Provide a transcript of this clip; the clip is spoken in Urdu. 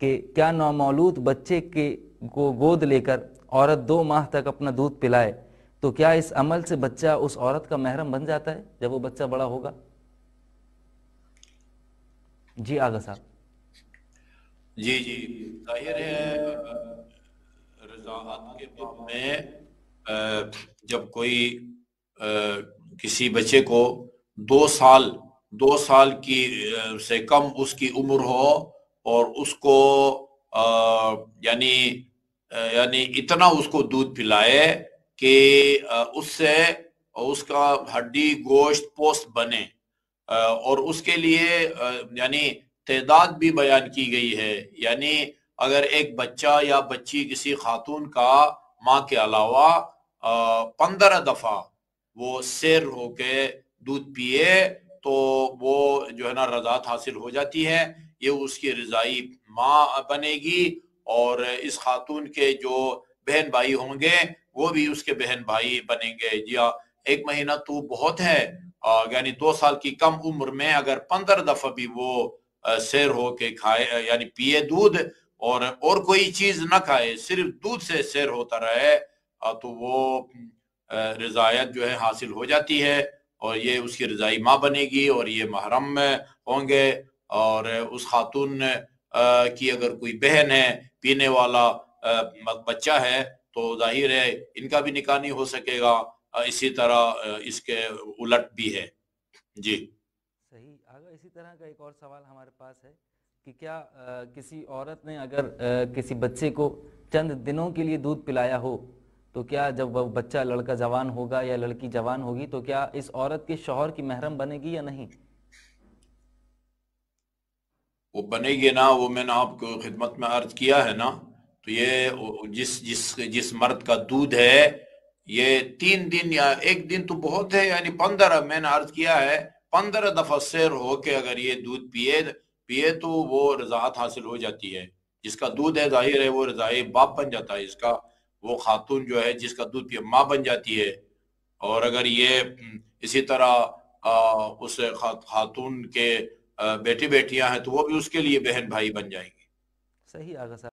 کہ کیا نومولود بچے کو گود لے کر عورت 2 ماہ تک اپنا دودھ پلائے تو کیا اس عمل سے بچہ اس عورت کا محرم بن جاتا ہے جب وہ بچہ بڑا ہوگا؟ جی آغا صاحب۔ جی جی، ظاہر ہے رضاعت کے باب میں جب کوئی کسی بچے کو 2 سال 2 سال کی سے کم اس کی عمر ہو اور اس کو یعنی اتنا اس کو دودھ پلائے کہ اس سے اس کا ہڈی گوشت پوست بنے، اور اس کے لیے یعنی تعداد بھی بیان کی گئی ہے، یعنی اگر ایک بچہ یا بچی کسی خاتون کا ماں کے علاوہ 15 دفعہ وہ سیر ہو کے دودھ پیے تو وہ جو ہے نا رضاعت حاصل ہو جاتی ہے، یہ اس کی رضائی ماں بنے گی، اور اس خاتون کے جو بہن بھائی ہوں گے وہ بھی اس کے بہن بھائی بنیں گے۔ جی ہاں، 1 مہینہ تو بہت ہے، یعنی 2 سال کی کم عمر میں اگر 15 دفعہ بھی وہ سیر ہو کے کھائے یعنی پیے دودھ اور کوئی چیز نہ کھائے، صرف دودھ سے سیر ہوتا رہے، تو وہ رضاعت جو ہے حاصل ہو جاتی ہے، اور یہ اس کی رضائی ماں بنے گی اور یہ محرم ہوں گے۔ اور اس خاتون کی اگر کوئی بہن ہے، پینے والا بچہ ہے، تو ظاہر ہے ان کا بھی نکاح نہیں ہو سکے گا، اسی طرح اس کے الٹ بھی ہے۔ جی صحیح آگا، اسی طرح کا ایک اور سوال ہمارے پاس ہے کہ کیا کسی عورت نے اگر کسی بچے کو چند دنوں کے لیے دودھ پلایا ہو تو کیا جب وہ بچہ لڑکا جوان ہوگا یا لڑکی جوان ہوگی تو کیا اس عورت کے شوہر کی محرم بنے گی یا نہیں؟ وہ بنے گی نا، وہ میں نے آپ کو خدمت میں عرض کیا ہے نا، تو یہ جس مرد کا دودھ ہے، یہ 3 دن یا 1 دن تو بہت ہے، یعنی 15 میں نے عرض کیا ہے 15 دفعہ سیر ہو کے اگر یہ دودھ پیے تو وہ رضاعت حاصل ہو جاتی ہے۔ جس کا دودھ ہے ظاہر ہے وہ رضاعی باپ بن جاتا ہے اس کا، وہ خاتون جو ہے جس کا دودھ پیے ماں بن جاتی ہے۔ اور اگر یہ اسی طرح اس خاتون کے بیٹی بیٹیاں ہیں تو وہ بھی اس کے لیے بہن بھائی بن جائیں گے۔ صحیح آغا صاحب۔